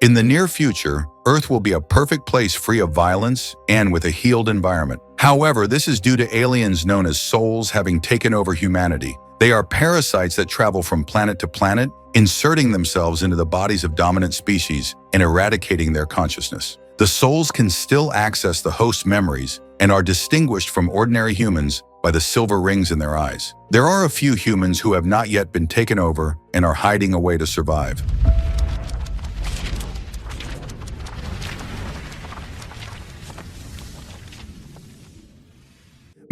In the near future, Earth will be a perfect place free of violence and with a healed environment. However, this is due to aliens known as souls having taken over humanity. They are parasites that travel from planet to planet, inserting themselves into the bodies of dominant species and eradicating their consciousness. The souls can still access the host's memories and are distinguished from ordinary humans by the silver rings in their eyes. There are a few humans who have not yet been taken over and are hiding away to survive.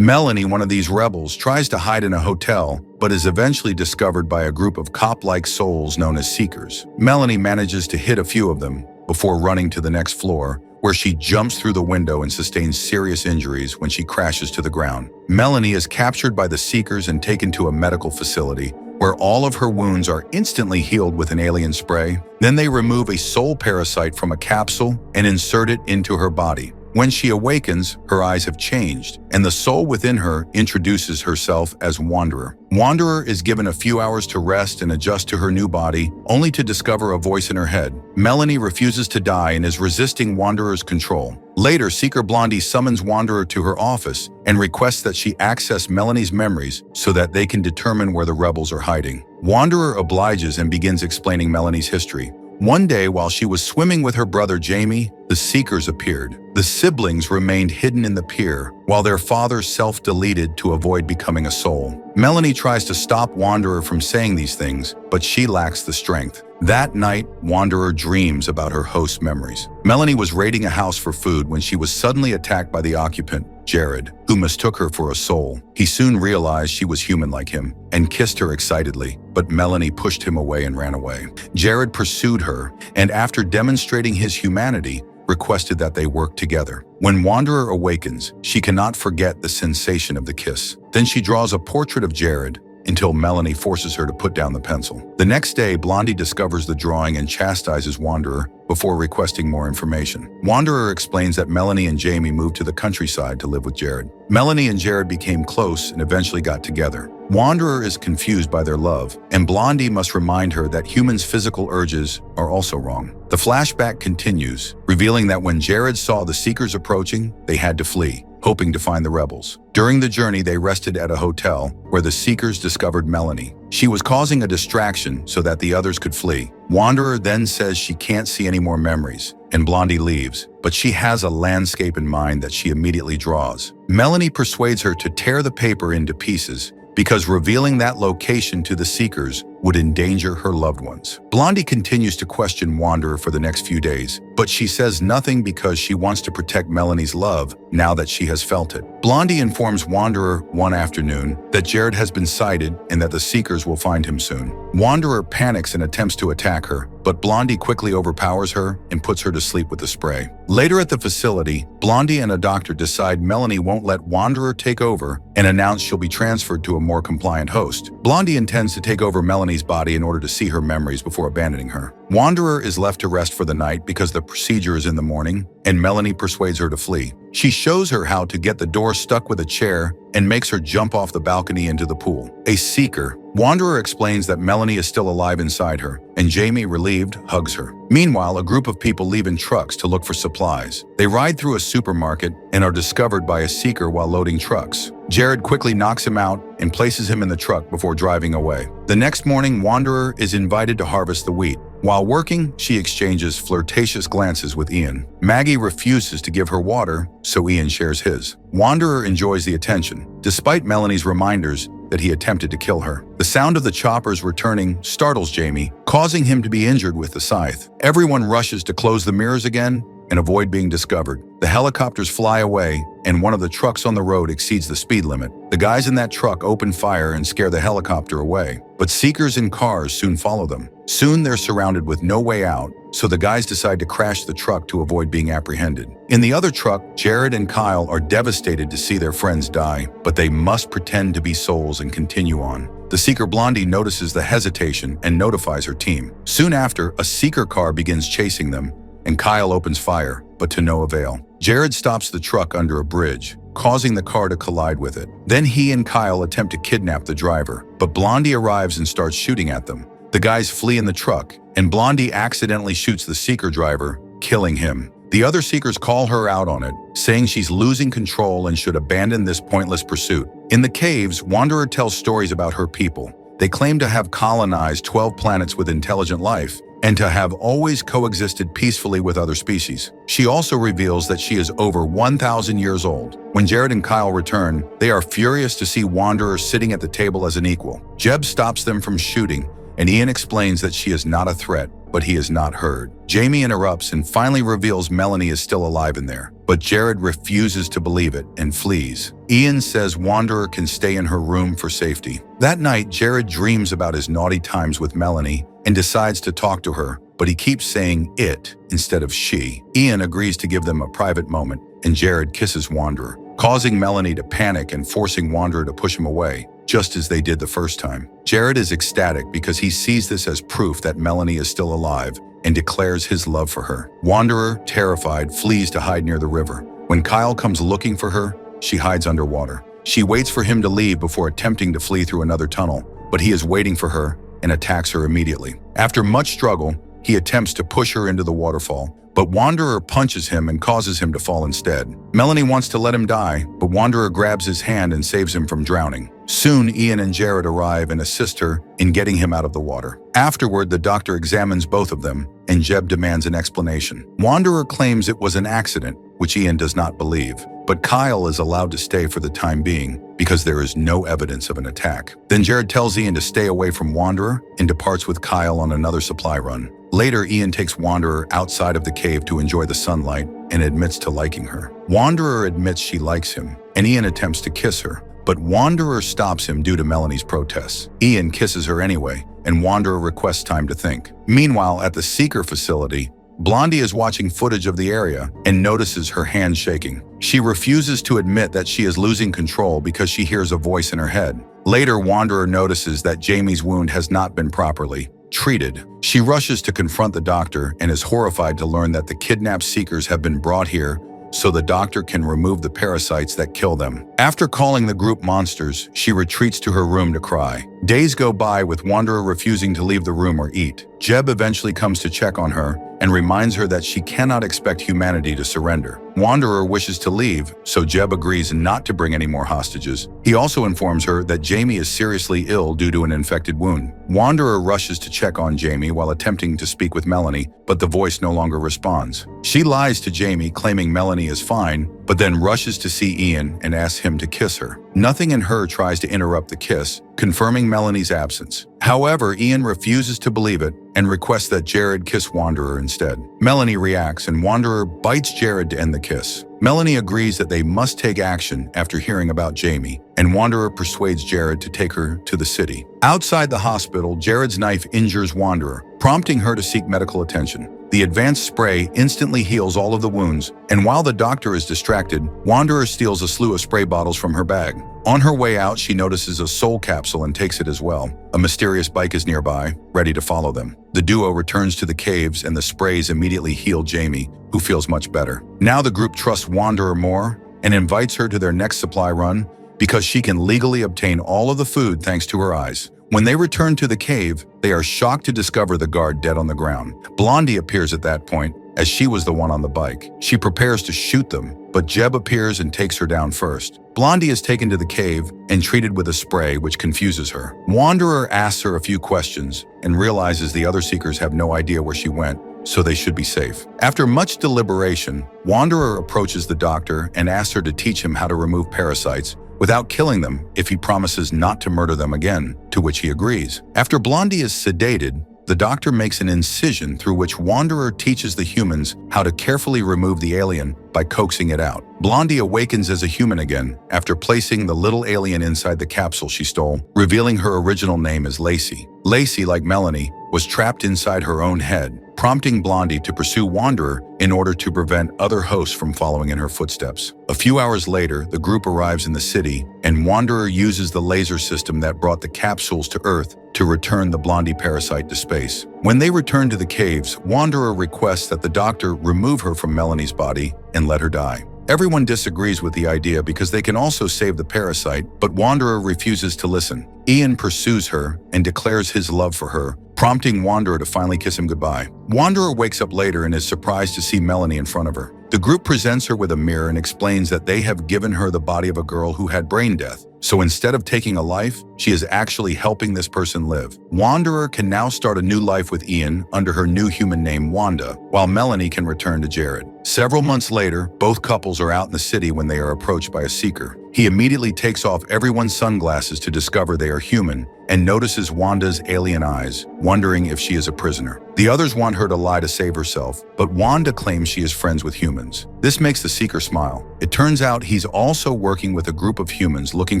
Melanie, one of these rebels, tries to hide in a hotel, but is eventually discovered by a group of cop-like souls known as Seekers. Melanie manages to hit a few of them before running to the next floor, where she jumps through the window and sustains serious injuries when she crashes to the ground. Melanie is captured by the Seekers and taken to a medical facility, where all of her wounds are instantly healed with an alien spray. Then they remove a soul parasite from a capsule and insert it into her body. When she awakens, her eyes have changed, and the soul within her introduces herself as Wanderer. Wanderer is given a few hours to rest and adjust to her new body, only to discover a voice in her head. Melanie refuses to die and is resisting Wanderer's control. Later, Seeker Blondie summons Wanderer to her office and requests that she access Melanie's memories so that they can determine where the rebels are hiding. Wanderer obliges and begins explaining Melanie's history. One day, while she was swimming with her brother Jamie, the Seekers appeared. The siblings remained hidden in the pier, while their father self-deleted to avoid becoming a soul. Melanie tries to stop Wanderer from saying these things, but she lacks the strength. That night, Wanderer dreams about her host's memories. Melanie was raiding a house for food when she was suddenly attacked by the occupant, Jared, who mistook her for a soul. He soon realized she was human like him and kissed her excitedly, but Melanie pushed him away and ran away. Jared pursued her, and after demonstrating his humanity, requested that they work together. When Wanderer awakens, she cannot forget the sensation of the kiss. Then she draws a portrait of Jared until Melanie forces her to put down the pencil. The next day, Blondie discovers the drawing and chastises Wanderer before requesting more information. Wanderer explains that Melanie and Jamie moved to the countryside to live with Jared. Melanie and Jared became close and eventually got together. Wanderer is confused by their love, and Blondie must remind her that humans' physical urges are also wrong. The flashback continues, revealing that when Jared saw the Seekers approaching, they had to flee, hoping to find the rebels. During the journey, they rested at a hotel where the Seekers discovered Melanie. She was causing a distraction so that the others could flee. Wanderer then says she can't see any more memories, and Blondie leaves, but she has a landscape in mind that she immediately draws. Melanie persuades her to tear the paper into pieces because revealing that location to the Seekers would endanger her loved ones. Blondie continues to question Wanderer for the next few days, but she says nothing because she wants to protect Melanie's love now that she has felt it. Blondie informs Wanderer one afternoon that Jared has been sighted and that the Seekers will find him soon. Wanderer panics and attempts to attack her, but Blondie quickly overpowers her and puts her to sleep with the spray. Later at the facility, Blondie and a doctor decide Melanie won't let Wanderer take over and announce she'll be transferred to a more compliant host. Blondie intends to take over Melanie's body in order to see her memories before abandoning her. Wanderer is left to rest for the night because the procedure is in the morning, and Melanie persuades her to flee. She shows her how to get the door stuck with a chair and makes her jump off the balcony into the pool. A Seeker, Wanderer explains that Melanie is still alive inside her, and Jamie, relieved, hugs her. Meanwhile, a group of people leave in trucks to look for supplies. They ride through a supermarket and are discovered by a Seeker while loading trucks. Jared quickly knocks him out and places him in the truck before driving away. The next morning, Wanderer is invited to harvest the wheat. While working, she exchanges flirtatious glances with Ian. Maggie refuses to give her water, so Ian shares his. Wanderer enjoys the attention, despite Melanie's reminders that he attempted to kill her. The sound of the choppers returning startles Jamie, causing him to be injured with the scythe. Everyone rushes to close the mirrors again and avoid being discovered. The helicopters fly away, and one of the trucks on the road exceeds the speed limit. The guys in that truck open fire and scare the helicopter away, but Seekers in cars soon follow them. Soon they're surrounded with no way out, so the guys decide to crash the truck to avoid being apprehended. In the other truck, Jared and Kyle are devastated to see their friends die, but they must pretend to be souls and continue on. The Seeker Blondie notices the hesitation and notifies her team. Soon after, a Seeker car begins chasing them, and Kyle opens fire, but to no avail. Jared stops the truck under a bridge, causing the car to collide with it. Then he and Kyle attempt to kidnap the driver, but Blondie arrives and starts shooting at them. The guys flee in the truck, and Blondie accidentally shoots the Seeker driver, killing him. The other Seekers call her out on it, saying she's losing control and should abandon this pointless pursuit. In the caves, Wanderer tells stories about her people. They claim to have colonized 12 planets with intelligent life, and to have always coexisted peacefully with other species. She also reveals that she is over 1,000 years old. When Jared and Kyle return, they are furious to see Wanderer sitting at the table as an equal. Jeb stops them from shooting, and Ian explains that she is not a threat, but he is not heard. Jamie interrupts and finally reveals Melanie is still alive in there, but Jared refuses to believe it and flees. Ian says Wanderer can stay in her room for safety. That night, Jared dreams about his naughty times with Melanie and decides to talk to her, but he keeps saying it instead of she. Ian agrees to give them a private moment, and Jared kisses Wanderer, causing Melanie to panic and forcing Wanderer to push him away, just as they did the first time. Jared is ecstatic because he sees this as proof that Melanie is still alive and declares his love for her. Wanderer, terrified, flees to hide near the river. When Kyle comes looking for her, she hides underwater. She waits for him to leave before attempting to flee through another tunnel, but he is waiting for her and attacks her immediately. After much struggle, he attempts to push her into the waterfall, but Wanderer punches him and causes him to fall instead. Melanie wants to let him die, but Wanderer grabs his hand and saves him from drowning. Soon, Ian and Jared arrive and assist her in getting him out of the water. Afterward, the doctor examines both of them, and Jeb demands an explanation. Wanderer claims it was an accident, which Ian does not believe, but Kyle is allowed to stay for the time being because there is no evidence of an attack. Then Jared tells Ian to stay away from Wanderer and departs with Kyle on another supply run. Later, Ian takes Wanderer outside of the cave to enjoy the sunlight and admits to liking her. Wanderer admits she likes him, and Ian attempts to kiss her, but Wanderer stops him due to Melanie's protests. Ian kisses her anyway, and Wanderer requests time to think. Meanwhile, at the Seeker facility, Blondie is watching footage of the area and notices her hand shaking. She refuses to admit that she is losing control because she hears a voice in her head. Later, Wanderer notices that Jamie's wound has not been properly treated. She rushes to confront the doctor and is horrified to learn that the kidnapped Seekers have been brought here so the doctor can remove the parasites that kill them. After calling the group monsters, she retreats to her room to cry. Days go by with Wanderer refusing to leave the room or eat. Jeb eventually comes to check on her and reminds her that she cannot expect humanity to surrender. Wanderer wishes to leave, so Jeb agrees not to bring any more hostages. He also informs her that Jamie is seriously ill due to an infected wound. Wanderer rushes to check on Jamie while attempting to speak with Melanie, but the voice no longer responds. She lies to Jamie, claiming Melanie is fine, but then rushes to see Ian and asks him to kiss her. Nothing in her tries to interrupt the kiss, confirming Melanie's absence. However, Ian refuses to believe it and requests that Jared kiss Wanderer instead. Melanie reacts and Wanderer bites Jared to end the kiss. Melanie agrees that they must take action after hearing about Jamie, and Wanderer persuades Jared to take her to the city. Outside the hospital, Jared's knife injures Wanderer, prompting her to seek medical attention. The advanced spray instantly heals all of the wounds, and while the doctor is distracted, Wanderer steals a slew of spray bottles from her bag. On her way out, she notices a soul capsule and takes it as well. A mysterious bike is nearby, ready to follow them. The duo returns to the caves, and the sprays immediately heal Jamie, who feels much better. Now the group trusts Wanderer more and invites her to their next supply run because she can legally obtain all of the food thanks to her eyes. When they return to the cave, they are shocked to discover the guard dead on the ground. Blondie appears at that point, as she was the one on the bike. She prepares to shoot them, but Jeb appears and takes her down first. Blondie is taken to the cave and treated with a spray which confuses her. Wanderer asks her a few questions and realizes the other Seekers have no idea where she went, so they should be safe. After much deliberation, Wanderer approaches the doctor and asks her to teach him how to remove parasites without killing them if he promises not to murder them again, to which he agrees. After Blondie is sedated, the doctor makes an incision through which Wanderer teaches the humans how to carefully remove the alien by coaxing it out. Blondie awakens as a human again after placing the little alien inside the capsule she stole, revealing her original name as Lacey. Lacey, like Melanie, was trapped inside her own head, prompting Blondie to pursue Wanderer in order to prevent other hosts from following in her footsteps. A few hours later, the group arrives in the city, and Wanderer uses the laser system that brought the capsules to Earth to return the Blondie parasite to space. When they return to the caves, Wanderer requests that the doctor remove her from Melanie's body and let her die. Everyone disagrees with the idea because they can also save the parasite, but Wanderer refuses to listen. Ian pursues her and declares his love for her, prompting Wanderer to finally kiss him goodbye. Wanderer wakes up later and is surprised to see Melanie in front of her. The group presents her with a mirror and explains that they have given her the body of a girl who had brain death. So instead of taking a life, she is actually helping this person live. Wanderer can now start a new life with Ian under her new human name Wanda, while Melanie can return to Jared. Several months later, both couples are out in the city when they are approached by a seeker. He immediately takes off everyone's sunglasses to discover they are human and notices Wanda's alien eyes, wondering if she is a prisoner. The others want her to lie to save herself, but Wanda claims she is friends with humans. This makes the seeker smile. It turns out he's also working with a group of humans looking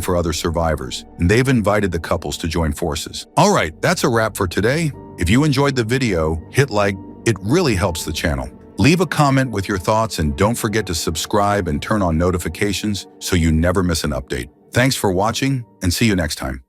for other survivors, and they've invited the couples to join forces. All right, that's a wrap for today. If you enjoyed the video, hit like. It really helps the channel. Leave a comment with your thoughts and don't forget to subscribe and turn on notifications so you never miss an update. Thanks for watching and see you next time.